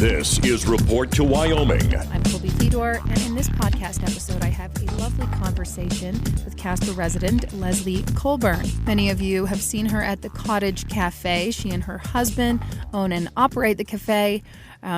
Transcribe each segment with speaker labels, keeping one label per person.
Speaker 1: This is Report to Wyoming.
Speaker 2: I'm Colby Fedor, and in this podcast episode, I have a lovely conversation with Casper resident Leslie Colburn. Many of you have seen her at the Cottage Café. She and her husband own and operate the cafe.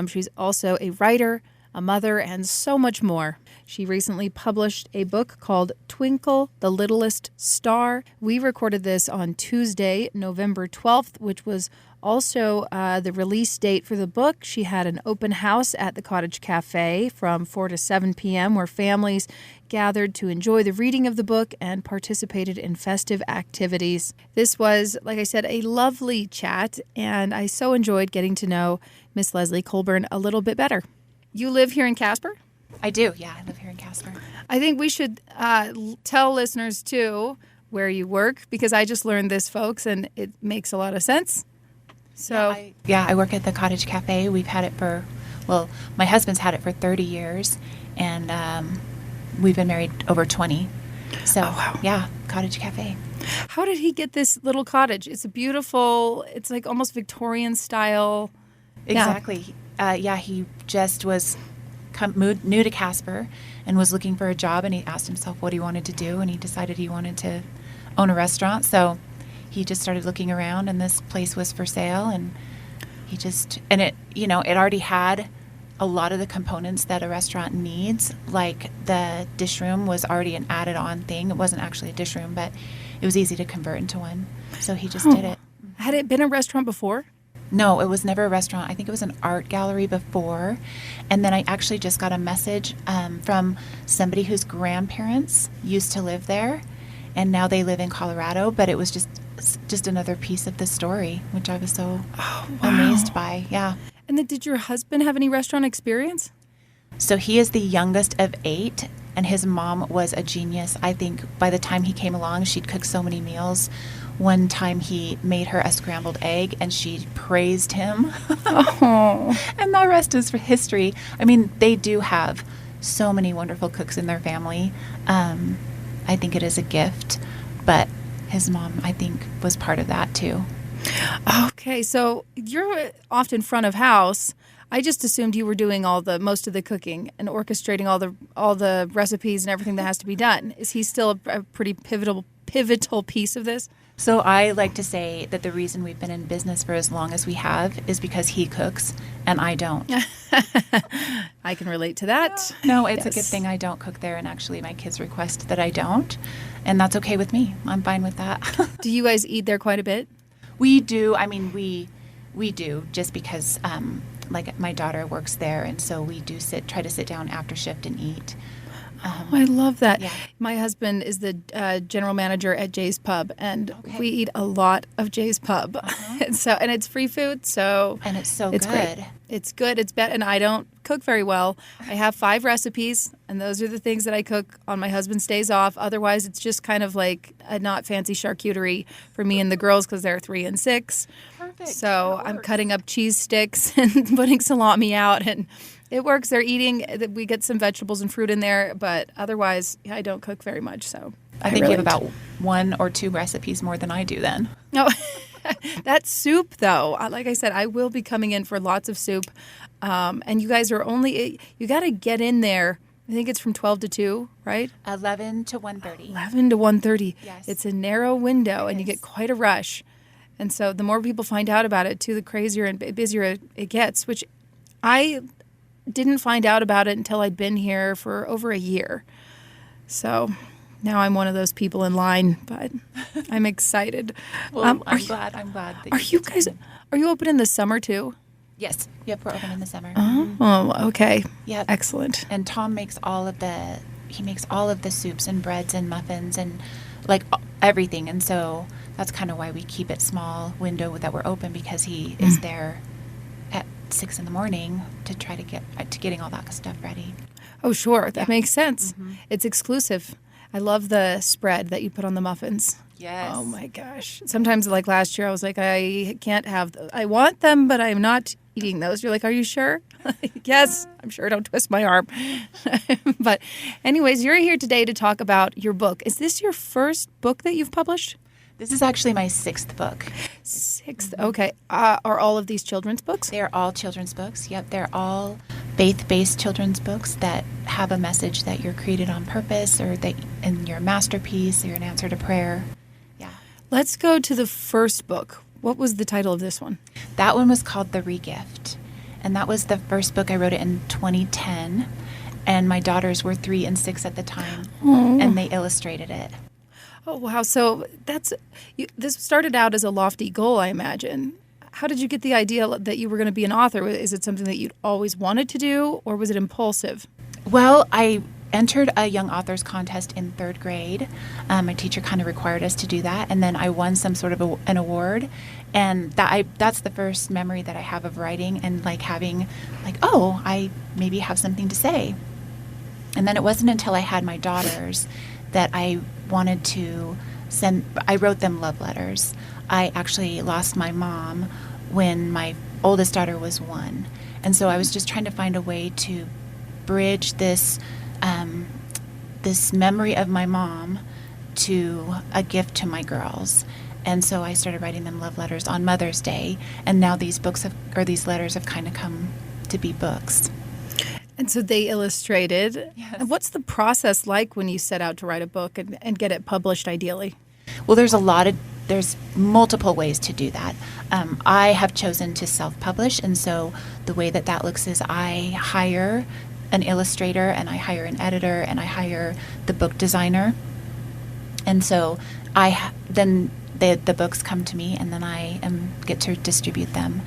Speaker 2: She's also a writer, a mother, and so much more. She recently published a book called Twinkle, the Littlest Star. We recorded this on Tuesday, November 12th, which was also the release date for the book. She had an open house at the Cottage Café from 4 to 7 p.m. where families gathered to enjoy the reading of the book and participated in festive activities. This was, like I said, a lovely chat, and I so enjoyed getting to know Miss Leslie Colburn a little bit better. You live here in Casper?
Speaker 3: I do, yeah. I live here in Casper.
Speaker 2: I think we should tell listeners, too, where you work, because I just learned this, folks, and it makes a lot of sense. So,
Speaker 3: I work at the Cottage Café. We've had it my husband's had it for 30 years, and we've been married over 20. So, yeah, Cottage Café.
Speaker 2: How did he get this little cottage? It's it's like almost Victorian style.
Speaker 3: Exactly. He just was new to Casper and was looking for a job, and he asked himself what he wanted to do, and he decided he wanted to own a restaurant. So he just started looking around, and this place was for sale, and it already had a lot of the components that a restaurant needs. Like the dish room was already an added on thing. It wasn't actually a dish room, but it was easy to convert into one. So he just did it.
Speaker 2: Had it been a restaurant before?
Speaker 3: No, it was never a restaurant. I think it was an art gallery before. And then I actually just got a message from somebody whose grandparents used to live there, and now they live in Colorado. But it was just another piece of the story, which I was so amazed by. Yeah.
Speaker 2: And then did your husband have any restaurant experience?
Speaker 3: So he is the youngest of 8, and his mom was a genius. I think by the time he came along, she'd cook so many meals. One time he made her a scrambled egg, and she praised him.
Speaker 2: Oh.
Speaker 3: And the rest is for history. I mean, they do have so many wonderful cooks in their family. I think it is a gift, but his mom, I think, was part of that too.
Speaker 2: Okay, so you're often front of house. I just assumed you were doing most of the cooking and orchestrating all the recipes and everything that has to be done. Is he still a pretty pivotal piece of this?
Speaker 3: So I like to say that the reason we've been in business for as long as we have is because he cooks and I don't.
Speaker 2: I can relate to that.
Speaker 3: No, it's a good thing I don't cook there, and actually my kids request that I don't, and that's okay with me. I'm fine with that.
Speaker 2: Do you guys eat there quite a bit?
Speaker 3: We do. I mean, we do, just because like my daughter works there, and so we do try to sit down after shift and eat.
Speaker 2: I love that.
Speaker 3: Yeah.
Speaker 2: My husband is the general manager at Jay's Pub, and we eat a lot of Jay's Pub. And it's free food,
Speaker 3: and it's
Speaker 2: good.
Speaker 3: Great.
Speaker 2: It's good. It's better, and I don't cook very well. I have 5 recipes, and those are the things that I cook on my husband's days off. Otherwise, it's just kind of like a not fancy charcuterie for me and the girls because they're 3 and 6.
Speaker 3: Perfect.
Speaker 2: So I'm cutting up cheese sticks and putting salami out, and it works. They're eating. We get some vegetables and fruit in there, but otherwise, I don't cook very much. So
Speaker 3: I think you have about 1 or 2 recipes more than I do then.
Speaker 2: No, that soup, though, like I said, I will be coming in for lots of soup. And you guys are you got to get in there. I think it's from 12 to 2, right?
Speaker 3: 11 to 1:30.
Speaker 2: 11 to 1:30.
Speaker 3: Yes.
Speaker 2: It's a narrow window, and you get quite a rush. And so the more people find out about it, too, the crazier and busier it gets, which I didn't find out about it until I'd been here for over a year. So now I'm one of those people in line, but I'm excited.
Speaker 3: Well, I'm glad that
Speaker 2: are you open in the summer too?
Speaker 3: Yes. Yep, we're open in the summer.
Speaker 2: Oh, okay.
Speaker 3: Yep.
Speaker 2: Excellent.
Speaker 3: And Tom makes all of the soups and breads and muffins and like everything. And so that's kind of why we keep it small window that we're open, because he is there at 6 a.m. to try to getting all that stuff ready.
Speaker 2: Oh, sure. That makes sense. Mm-hmm. It's exclusive. I love the spread that you put on the muffins.
Speaker 3: Yes.
Speaker 2: Oh, my gosh. Sometimes, like last year, I was like, I can't have those. I want them, but I'm not eating those. You're like, are you sure? Yes, I'm sure. Don't twist my arm. But anyways, you're here today to talk about your book. Is this your first book that you've published?
Speaker 3: This is actually my 6th book.
Speaker 2: 6th. Okay. Are all of these children's books?
Speaker 3: They're all children's books. Yep, they're all faith-based children's books that have a message that you're created on purpose, or that in your masterpiece, or an answer to prayer. Yeah.
Speaker 2: Let's go to the first book. What was the title of this one?
Speaker 3: That one was called The Regift, and that was the first book. I wrote it in 2010, and my daughters were 3 and 6 at the time, and they illustrated it.
Speaker 2: Oh, wow. So this started out as a lofty goal, I imagine. How did you get the idea that you were going to be an author? Is it something that you'd always wanted to do, or was it impulsive?
Speaker 3: Well, I entered a young authors contest in 3rd grade. My teacher kind of required us to do that, and then I won some sort of an award, and that's the first memory that I have of writing and like having like, oh, I maybe have something to say. And then it wasn't until I had my daughters that I wanted to I wrote them love letters. I actually lost my mom when my oldest daughter was 1. And so I was just trying to find a way to bridge this memory of my mom to a gift to my girls. And so I started writing them love letters on Mother's Day. And now these these letters have kind of come to be books.
Speaker 2: And so they illustrated.
Speaker 3: Yes.
Speaker 2: And what's the process like when you set out to write a book and get it published, ideally?
Speaker 3: Well, there's multiple ways to do that. I have chosen to self-publish, and so the way that looks is I hire an illustrator, and I hire an editor, and I hire the book designer. And so then the books come to me, and then I get to distribute them.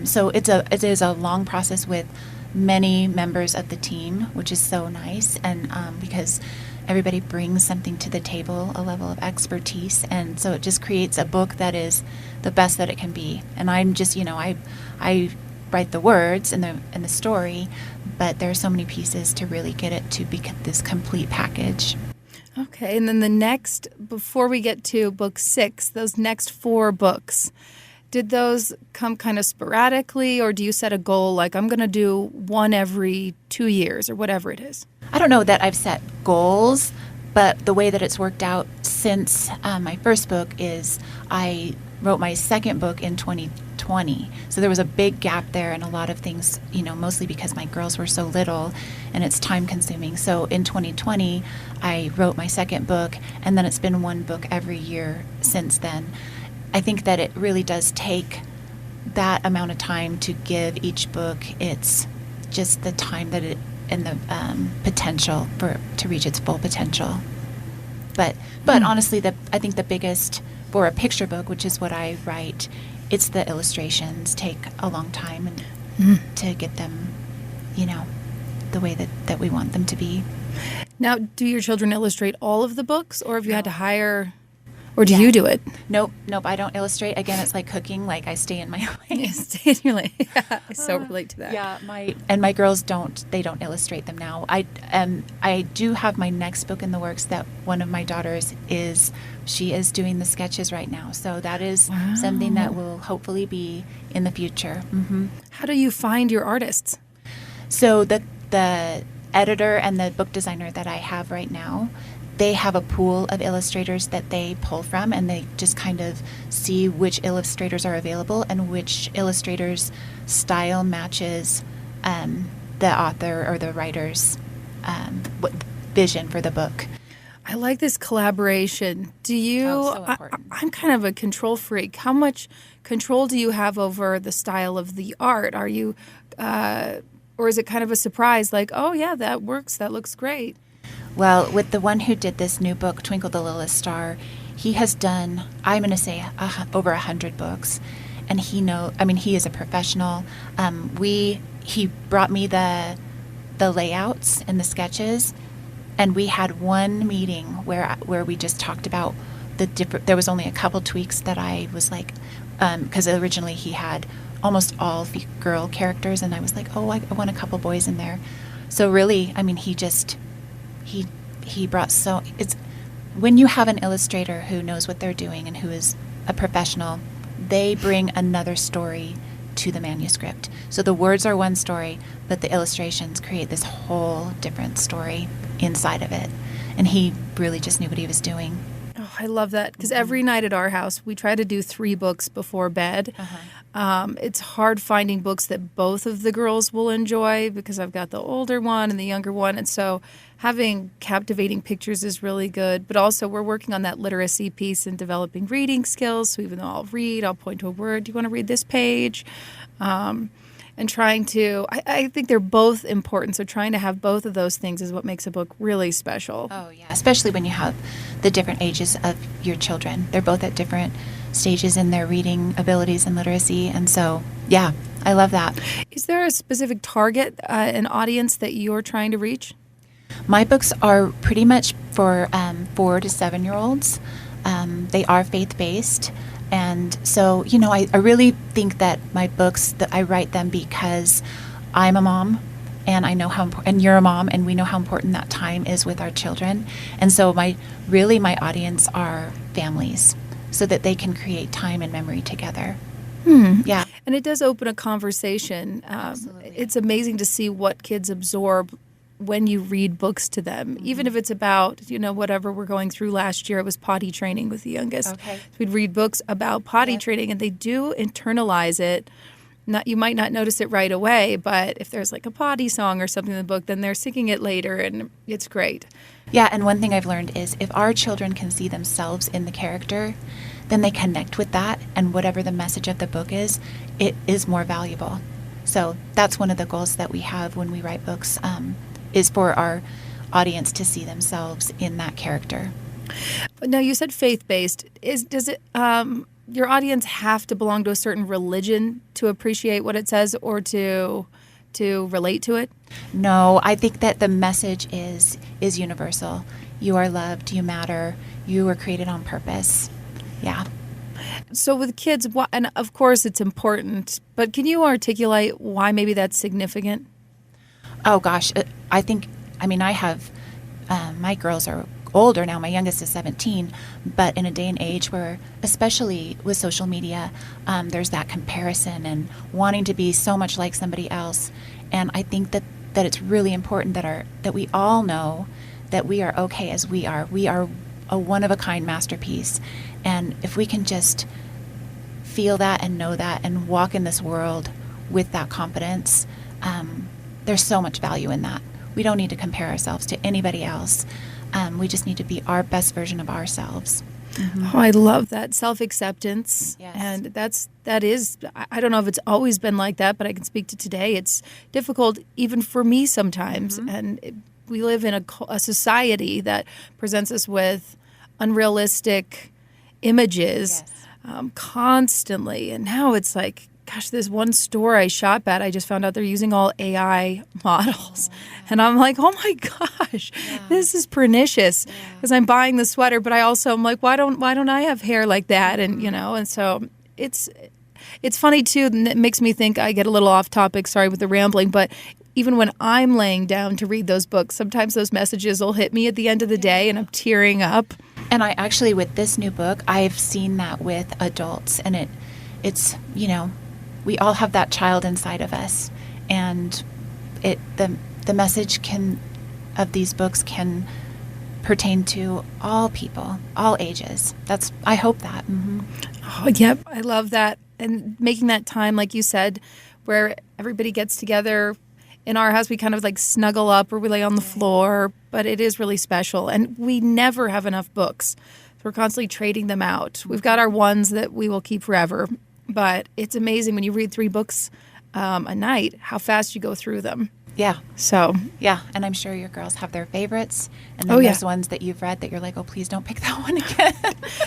Speaker 3: So it is a long process with many members of the team, which is so nice, and because everybody brings something to the table, a level of expertise, and so it just creates a book that is the best that it can be. And I'm just, I write the words and the story, but there are so many pieces to really get it to be this complete package.
Speaker 2: Okay, and then before we get to book 6, those next 4 books, did those come kind of sporadically, or do you set a goal like I'm going to do one every 2 years or whatever it is?
Speaker 3: I don't know that I've set goals, but the way that it's worked out since my first book is I wrote my second book in 2020. So there was a big gap there, and a lot of things, mostly because my girls were so little and it's time consuming. So in 2020, I wrote my second book, and then it's been one book every year since then. I think that it really does take that amount of time to give each book its just the time that it and the potential to reach its full potential. But honestly, I think the biggest for a picture book, which is what I write, it's the illustrations take a long time and to get them, the way that we want them to be.
Speaker 2: Now, do your children illustrate all of the books, or have you had to hire? Or do you do it?
Speaker 3: Nope. I don't illustrate. Again, it's like cooking. Like I stay in my lane.
Speaker 2: You stay in your lane. Yeah, I so relate to that.
Speaker 3: Yeah, my girls don't illustrate them now. I do have my next book in the works that one of my daughters she is doing the sketches right now. So that is something that will hopefully be in the future. Mm-hmm.
Speaker 2: How do you find your artists?
Speaker 3: So the editor and the book designer that I have right now, they have a pool of illustrators that they pull from, and they just kind of see which illustrators are available and which illustrators' style matches the author or the writer's vision for the book.
Speaker 2: I like this collaboration. Do you?
Speaker 3: So important.
Speaker 2: I'm kind of a control freak. How much control do you have over the style of the art? Are you, or is it kind of a surprise? Like, oh yeah, that works. That looks great.
Speaker 3: Well, with the one who did this new book, Twinkle the Littlest Star, he has done, I'm going to say, over 100 books. And he is a professional. He brought me the layouts and the sketches, and we had one meeting where we just talked about there was only a couple tweaks that I was like, because originally he had almost all girl characters, and I was like, oh, I want a couple boys in there. So really, he brought it's when you have an illustrator who knows what they're doing and who is a professional, they bring another story to the manuscript. So the words are one story, but the illustrations create this whole different story inside of it. And he really just knew what he was doing.
Speaker 2: Oh, I love that because every night at our house, we try to do 3 books before bed. It's hard finding books that both of the girls will enjoy because I've got the older one and the younger one. And so having captivating pictures is really good. But also we're working on that literacy piece and developing reading skills. So even though I'll read, I'll point to a word. Do you want to read this page? And trying to, I think they're both important. So trying to have both of those things is what makes a book really special.
Speaker 3: Oh, yeah. Especially when you have the different ages of your children. They're both at different stages in their reading abilities and literacy. And so, yeah, I love that.
Speaker 2: Is there a specific target, an audience that you're trying to reach?
Speaker 3: My books are pretty much for 4 to 7-year-olds. They are faith-based. And so, I really think that my books, that I write them because I'm a mom and I know how important, and you're a mom, and we know how important that time is with our children. And so my audience are families so that they can create time and memory together. Yeah.
Speaker 2: And it does open a conversation.
Speaker 3: Absolutely.
Speaker 2: It's amazing to see what kids absorb when you read books to them, even if it's about, whatever we're going through last year. It was potty training with the youngest.
Speaker 3: Okay.
Speaker 2: So we'd read books about potty training, and they do internalize it. You might not notice it right away, but if there's like a potty song or something in the book, then they're singing it later, and it's great.
Speaker 3: Yeah, and one thing I've learned is if our children can see themselves in the character, then they connect with that, and whatever the message of the book is, it is more valuable. So that's one of the goals that we have when we write books, is for our audience to see themselves in that character.
Speaker 2: Now, you said faith-based. Does it your audience have to belong to a certain religion to appreciate what it says or to relate to it?
Speaker 3: No, I think that the message is universal. You are loved, you matter, you were created on purpose. Yeah.
Speaker 2: So with kids, and of course it's important, but can you articulate why maybe that's significant?
Speaker 3: Oh, gosh. I have, my girls are older now. My youngest is 17. But in a day and age where, especially with social media, there's that comparison and wanting to be so much like somebody else. And I think that it's really important that we all know that we are okay as we are. We are a one-of-a-kind masterpiece. And if we can just feel that and know that and walk in this world with that confidence, there's so much value in that. We don't need to compare ourselves to anybody else. We just need to be our best version of ourselves.
Speaker 2: Oh, I love that self-acceptance.
Speaker 3: Yes.
Speaker 2: And that is, I don't know if it's always been like that, but I can speak to today. It's difficult even for me sometimes. And we live in a society that presents us with unrealistic images constantly. And now it's like, gosh, this one store I shop at, I just found out they're using all AI models. And I'm like, oh my gosh, this is pernicious because I'm buying the sweater, but I also am like, why don't I have hair like that? And, and so it's funny too. And it makes me think, I get a little off topic, sorry with the rambling, but even when I'm laying down to read those books, sometimes those messages will hit me at the end of the day and I'm tearing up.
Speaker 3: And I actually, with this new book, I've seen that with adults, and it's we all have that child inside of us, and the message of these books can pertain to all people, all ages. I hope that.
Speaker 2: Oh, yep, I love that. And making that time, like you said, where everybody gets together. In our house, we kind of like snuggle up or we lay on the floor, but it is really special. And we never have enough books. So we're constantly trading them out. We've got our ones that we will keep forever. But it's amazing when you read 3 books a night, how fast you go through them.
Speaker 3: Yeah.
Speaker 2: So.
Speaker 3: Yeah, and I'm sure your girls have their favorites. And then there's ones that you've read that you're like, oh, please don't pick that one again.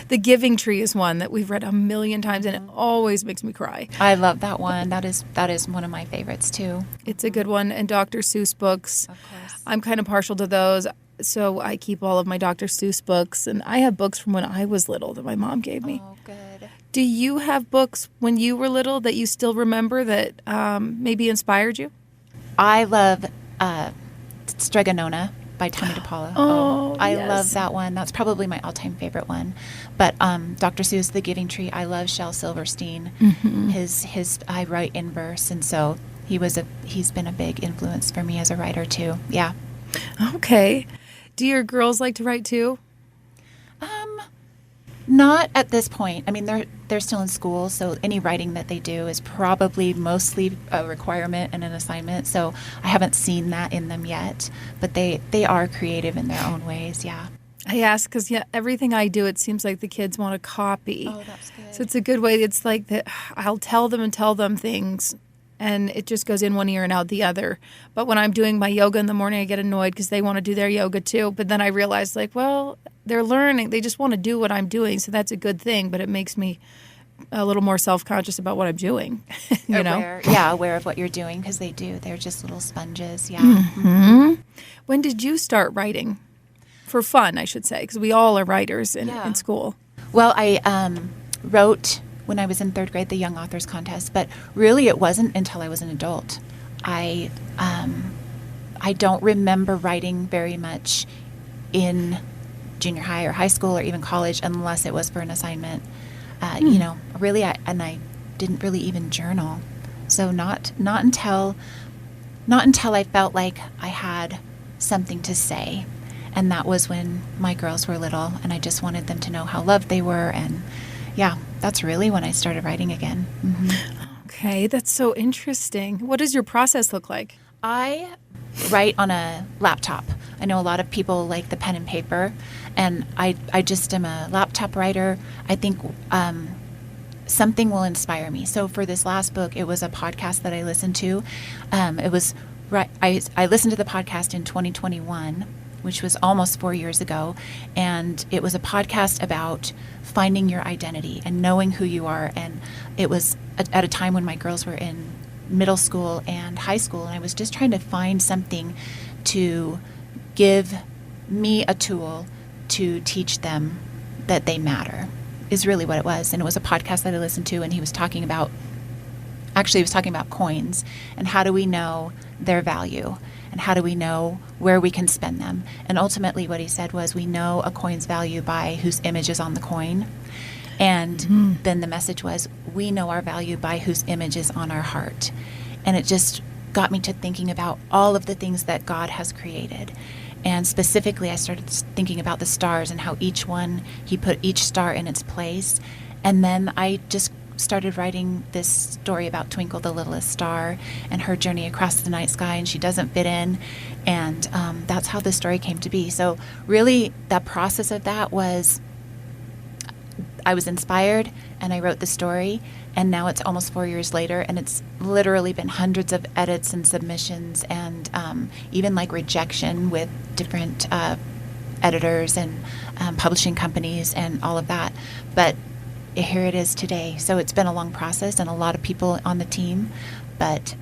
Speaker 2: The Giving Tree is one that we've read a million times, and it always makes me cry.
Speaker 3: I love that one. That is one of my favorites, too.
Speaker 2: It's a good one. And Dr. Seuss books.
Speaker 3: Of course.
Speaker 2: I'm kind of partial to those. So I keep all of my Dr. Seuss books. And I have books from when I was little that my mom gave me.
Speaker 3: Oh, good.
Speaker 2: Do you have books when you were little that you still remember that maybe inspired you?
Speaker 3: I love Stregonona by Tony DePaula. I love that one. That's probably my all-time favorite one. But Dr. Seuss, The Giving Tree, I love Shel Silverstein. His I write in verse, and so he's been a big influence for me as a writer too. Yeah.
Speaker 2: Okay. Do your girls like to write too?
Speaker 3: Not at this point. I mean, they're still in school, so any writing that they do is probably mostly a requirement and an assignment. So I haven't seen that in them yet, but they are creative in their own ways. Yeah.
Speaker 2: I ask because everything I do, it seems like the kids want to copy.
Speaker 3: Oh, that's good.
Speaker 2: So it's a good way. It's like that. I'll tell them things, and it just goes in one ear and out the other. But when I'm doing my yoga in the morning, I get annoyed because they want to do their yoga too. But then I realize, like, well, they're learning. They just want to do what I'm doing, so that's a good thing. But it makes me a little more self-conscious about what I'm doing. you know?
Speaker 3: Aware of what you're doing, because they do. They're just little sponges. Yeah.
Speaker 2: Mm-hmm. When did you start writing? For fun, I should say, because we all are writers in school.
Speaker 3: Well, I wrote when I was in third grade, the Young Authors Contest, but really it wasn't until I was an adult. I don't remember writing very much in junior high or high school or even college unless it was for an assignment. You know, really, I didn't really even journal. So not until I felt like I had something to say. And that was when my girls were little, and I just wanted them to know how loved they were. And yeah, that's really when I started writing again. Mm-hmm.
Speaker 2: Okay, that's so interesting. What does your process look like?
Speaker 3: I write on a laptop. I know a lot of people like the pen and paper, and I just am a laptop writer. I think something will inspire me. So for this last book, it was a podcast that I listened to. I listened to the podcast in 2021, which was almost 4 years ago, and it was a podcast about finding your identity and knowing who you are. And it was at a time when my girls were in middle school and high school, and I was just trying to find something to give me a tool to teach them that they matter, is really what it was. And it was a podcast that I listened to, and he was talking about coins and how do we know their value and how do we know where we can spend them. And ultimately what he said was, we know a coin's value by whose image is on the coin. And then the message was, we know our value by whose image is on our heart. And it just got me to thinking about all of the things that God has created. And specifically, I started thinking about the stars and how he put each star in its place. And then I just started writing this story about Twinkle, the littlest star, and her journey across the night sky, and she doesn't fit in. And that's how the story came to be. So really, that process of that was, I was inspired, and I wrote the story, and now it's almost 4 years later, and it's literally been hundreds of edits and submissions, and even like rejection with different editors and publishing companies and all of that. But here it is today. So it's been a long process and a lot of people on the team, but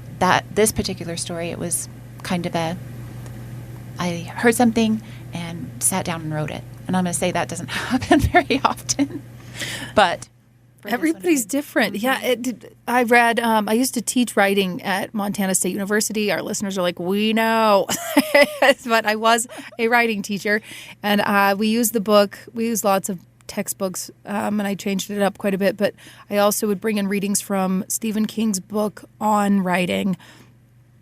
Speaker 3: this particular story, it was kind of I heard something and sat down and wrote it. And I'm going to say that doesn't happen very often, but
Speaker 2: everybody's different. Yeah. I read, I used to teach writing at Montana State University. Our listeners are like, we know, but I was a writing teacher, and we used the book. We used lots of textbooks, and I changed it up quite a bit, but I also would bring in readings from Stephen King's book on writing,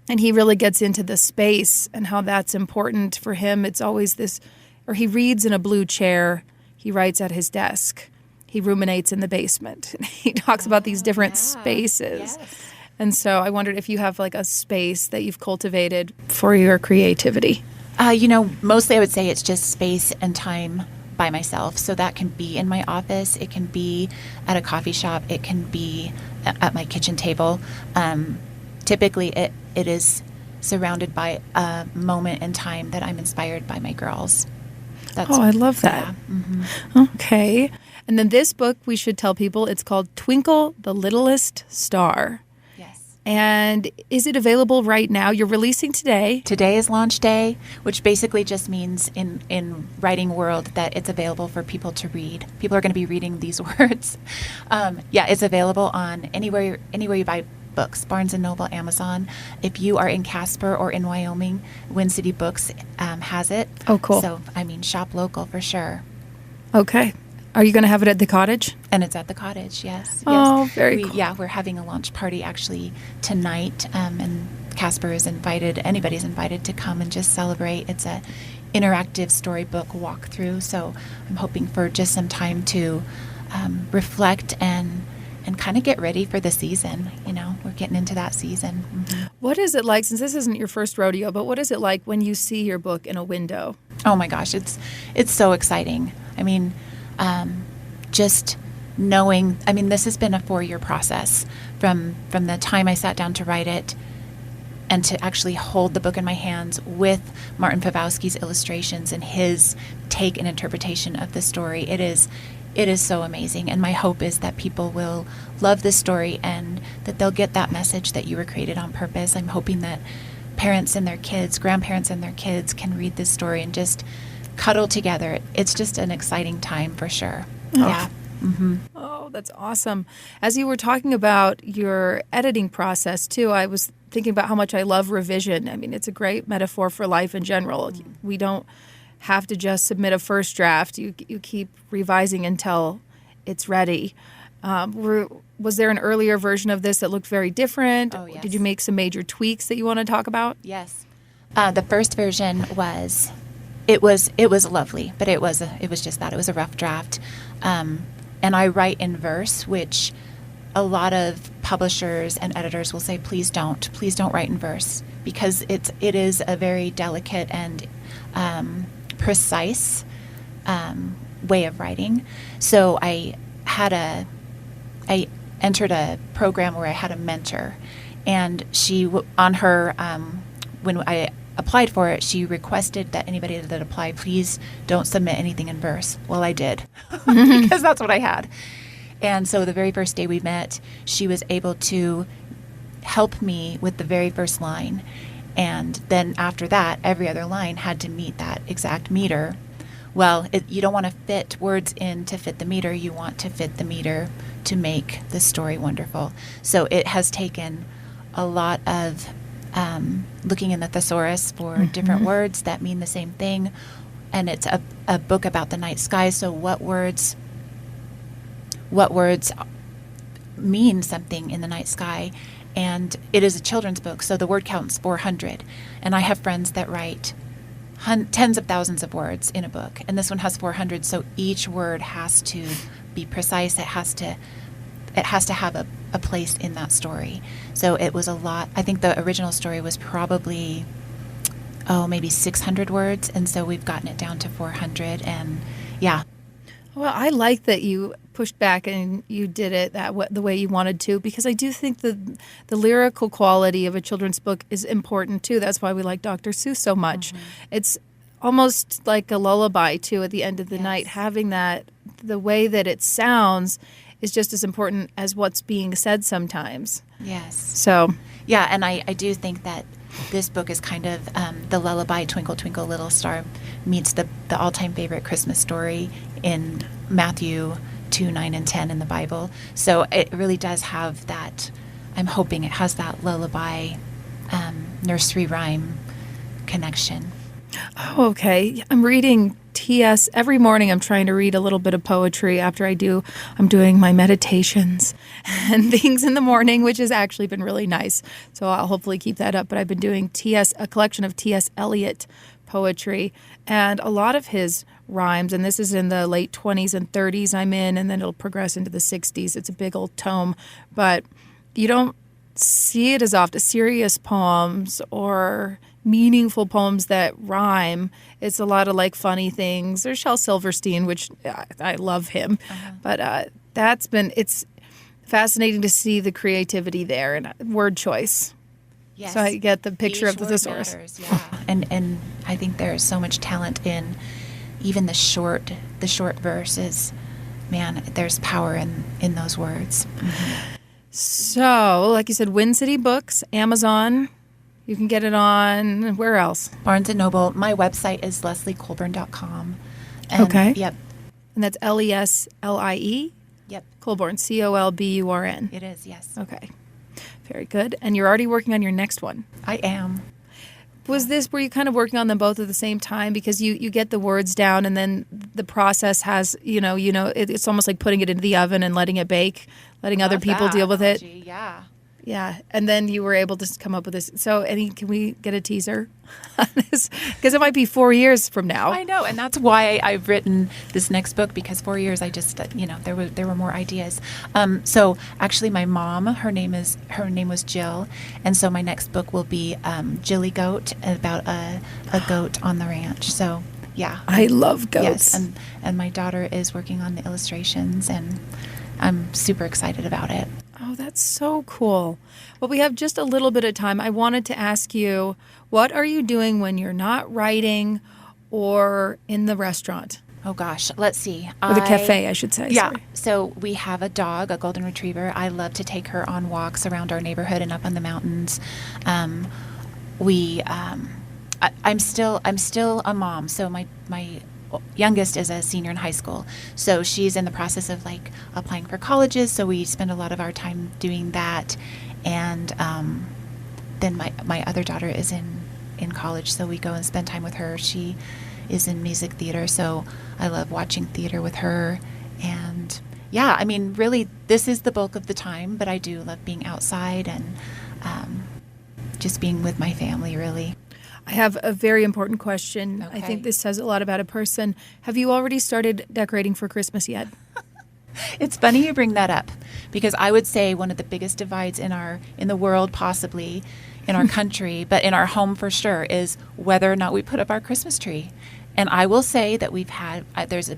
Speaker 2: and he really gets into the space and how that's important for him. It's always this, or he reads in a blue chair, he writes at his desk, he ruminates in the basement. He talks about these different spaces. Yes. And so I wondered if you have like a space that you've cultivated for your creativity.
Speaker 3: Mostly I would say it's just space and time by myself. So that can be in my office, it can be at a coffee shop, it can be at my kitchen table. Typically it is surrounded by a moment in time that I'm inspired by my girls.
Speaker 2: I love that. Yeah. Mm-hmm. Okay. And then this book, we should tell people, it's called Twinkle, the Littlest Star. And is it available right now? You're releasing today.
Speaker 3: Today is launch day, which basically just means in writing world that it's available for people to read. People are going to be reading these words. It's available on anywhere you buy books, Barnes & Noble, Amazon. If you are in Casper or in Wyoming, Wind City Books has it.
Speaker 2: Oh, cool.
Speaker 3: So, shop local for sure.
Speaker 2: Okay. Are you going to have it at the cottage?
Speaker 3: And it's at the cottage, yes.
Speaker 2: Oh, very cool.
Speaker 3: Yeah, we're having a launch party actually tonight, and Casper is invited. Anybody's invited to come and just celebrate. It's a interactive storybook walkthrough. So I'm hoping for just some time to reflect and kind of get ready for the season. We're getting into that season. Mm-hmm.
Speaker 2: What is it like, since this isn't your first rodeo, but what is it like when you see your book in a window?
Speaker 3: Oh my gosh, it's so exciting. I mean, just knowing, this has been a 4-year process from the time I sat down to write it and to actually hold the book in my hands with Martin Pawlowski's illustrations and his take and interpretation of the story. It is so amazing, and my hope is that people will love this story and that they'll get that message that you were created on purpose. I'm hoping that parents and their kids, grandparents and their kids can read this story and just cuddle together. It's just an exciting time for sure.
Speaker 2: Oh.
Speaker 3: Yeah. Mm-hmm.
Speaker 2: Oh, that's awesome. As you were talking about your editing process too, I was thinking about how much I love revision. It's a great metaphor for life in general. We don't have to just submit a first draft. You keep revising until it's ready. Was there an earlier version of this that looked very different?
Speaker 3: Oh, yes.
Speaker 2: Did you make some major tweaks that you want to talk about?
Speaker 3: Yes. The first version was lovely, but it was just that. It was a rough draft. And I write in verse, which a lot of publishers and editors will say, please don't write in verse, because it is a very delicate and precise way of writing. So I entered a program where I had a mentor, and she on her when I applied for it, she requested that anybody that applied, please don't submit anything in verse. Well, I did because that's what I had. And so the very first day we met, she was able to help me with the very first line. And then after that, every other line had to meet that exact meter. Well, you don't want to fit words in to fit the meter. You want to fit the meter to make the story wonderful. So it has taken a lot of looking in the thesaurus for different words that mean the same thing. And it's a book about the night sky. So what words mean something in the night sky? And it is a children's book, so the word count's 400. And I have friends that write tens of thousands of words in a book, and this one has 400. So each word has to be precise. It has to have a place in that story. So it was a lot. I think the original story was probably maybe 600 words, and so we've gotten it down to 400. And yeah.
Speaker 2: Well, I like that you pushed back and you did it the way you wanted to, because I do think the lyrical quality of a children's book is important too. That's why we like Dr. Seuss so much. Mm-hmm. It's almost like a lullaby too at the end of the night. Having that, the way that it sounds is just as important as what's being said sometimes.
Speaker 3: Yes.
Speaker 2: So.
Speaker 3: Yeah, and I do think that this book is kind of the lullaby, Twinkle, Twinkle, Little Star, meets the all-time favorite Christmas story in Matthew 2, 9, and 10 in the Bible. So it really does have that, I'm hoping it has that lullaby, nursery rhyme connection.
Speaker 2: Oh, okay. I'm reading T.S. every morning. I'm trying to read a little bit of poetry after I'm doing my meditations and things in the morning, which has actually been really nice. So I'll hopefully keep that up. But I've been doing a collection of T.S. Eliot poetry, and a lot of his rhymes, and this is in the late 20s and 30s I'm in, and then it'll progress into the 60s. It's a big old tome, but you don't see it as often. Serious poems or meaningful poems that rhyme. It's a lot of like funny things. There's Shel Silverstein, which I love him, but it's fascinating to see the creativity there and word choice.
Speaker 3: Yes.
Speaker 2: So I get the picture
Speaker 3: Each
Speaker 2: of the
Speaker 3: word
Speaker 2: thesaurus.
Speaker 3: matters, yeah. And I think there is so much talent in even the short verses. Man, there's power in those words. Mm-hmm.
Speaker 2: So, like you said, Wind City Books, Amazon. You can get it on, where else?
Speaker 3: Barnes & Noble. My website is lesliecolburn.com.
Speaker 2: Okay.
Speaker 3: Yep.
Speaker 2: And that's Leslie?
Speaker 3: Yep.
Speaker 2: Colburn, Colburn.
Speaker 3: It is, yes.
Speaker 2: Okay. Very good. And you're already working on your next one.
Speaker 3: I am.
Speaker 2: Were you kind of working on them both at the same time? Because you get the words down and then the process has, it's almost like putting it into the oven and letting it bake, letting other people deal with it.
Speaker 3: Yeah.
Speaker 2: Yeah, and then you were able to come up with this. So, can we get a teaser on this? Because it might be 4 years from now.
Speaker 3: I know, and that's why I've written this next book, because 4 years I just, there were more ideas. So actually, my mom, her name was Jill, and so my next book will be Jilly Goat, about a goat on the ranch. So yeah,
Speaker 2: I love goats.
Speaker 3: Yes, and my daughter is working on the illustrations, and I'm super excited about it.
Speaker 2: Oh, that's so cool. Well, we have just a little bit of time. I wanted to ask you, what are you doing when you're not writing or in the restaurant?
Speaker 3: Oh, gosh. Let's see.
Speaker 2: Or the cafe, I should say.
Speaker 3: Yeah.
Speaker 2: Sorry.
Speaker 3: So we have a dog, a golden retriever. I love to take her on walks around our neighborhood and up on the mountains. I'm still a mom. So my youngest is a senior in high school, so she's in the process of applying for colleges, so we spend a lot of our time doing that. And then my other daughter is in college, so we go and spend time with her. She is in music theater, so I love watching theater with her. And yeah, I mean, really, this is the bulk of the time, but I do love being outside and just being with my family, really.
Speaker 2: I have a very important question.
Speaker 3: Okay.
Speaker 2: I think this says a lot about a person. Have you already started decorating for Christmas yet?
Speaker 3: It's funny you bring that up, because I would say one of the biggest divides in the world, possibly in our country, but in our home for sure, is whether or not we put up our Christmas tree. And I will say that we've had, there's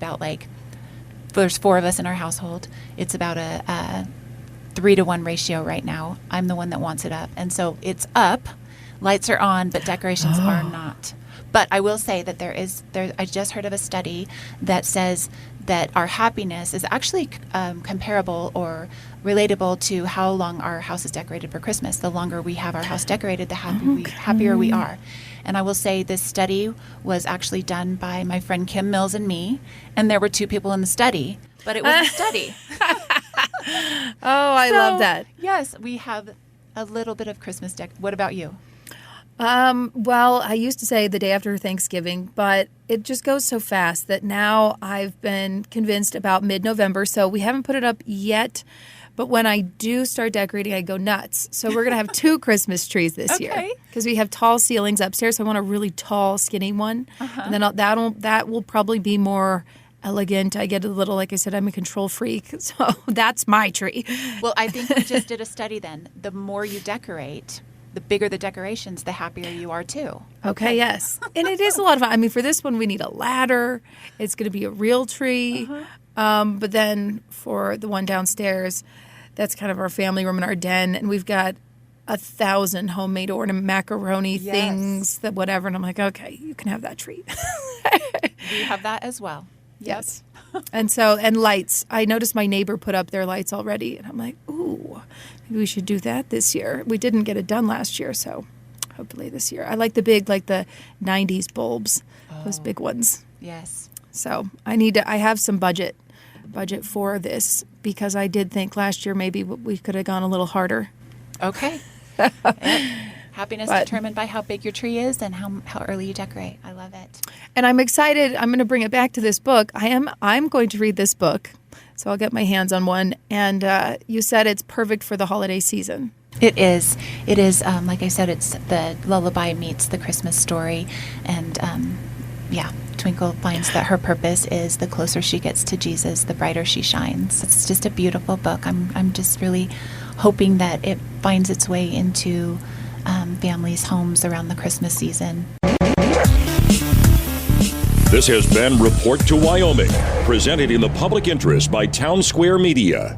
Speaker 3: four of us in our household. It's about a 3-to-1 ratio right now. I'm the one that wants it up. And so it's up. Lights are on, but decorations are not. But I will say that I just heard of a study that says that our happiness is actually comparable or relatable to how long our house is decorated for Christmas. The longer we have our house decorated, the happier we are. And I will say this study was actually done by my friend Kim Mills and me, and there were 2 people in the study, but it was a study.
Speaker 2: I love that.
Speaker 3: Yes, we have a little bit of Christmas What about you?
Speaker 2: Well, I used to say the day after Thanksgiving, but it just goes so fast that now I've been convinced about mid-November. So we haven't put it up yet, but when I do start decorating, I go nuts. So we're going to have 2 Christmas trees this year because we have tall ceilings upstairs. So I want a really tall, skinny one. And then that will probably be more elegant. I get a little, like I said, I'm a control freak. So that's my tree.
Speaker 3: Well, I think we just did a study then. The more you decorate, the bigger the decorations, the happier you are too.
Speaker 2: Okay, yes. And it is a lot of fun. I mean, for this one, we need a ladder. It's going to be a real tree. But then for the one downstairs, that's kind of our family room and our den. And we've got 1,000 homemade ornament macaroni things, that whatever. And I'm like, okay, you can have that treat.
Speaker 3: We have that as well.
Speaker 2: Yes. And lights. I noticed my neighbor put up their lights already. And I'm like, ooh, maybe we should do that this year. We didn't get it done last year, so hopefully this year. I like the big, like the 90s bulbs, those big ones.
Speaker 3: Yes.
Speaker 2: So I have some budget for this, because I did think last year maybe we could have gone a little harder.
Speaker 3: Okay. Happiness determined by how big your tree is and how early you decorate. I love it.
Speaker 2: And I'm excited. I'm going to bring it back to this book. I'm going to read this book, so I'll get my hands on one. And you said it's perfect for the holiday season.
Speaker 3: It is. It is. Like I said, it's the lullaby meets the Christmas story. And Twinkle finds that her purpose is the closer she gets to Jesus, the brighter she shines. It's just a beautiful book. I'm just really hoping that it finds its way into families' homes around the Christmas season.
Speaker 1: This has been Report to Wyoming, presented in the public interest by Town Square Media.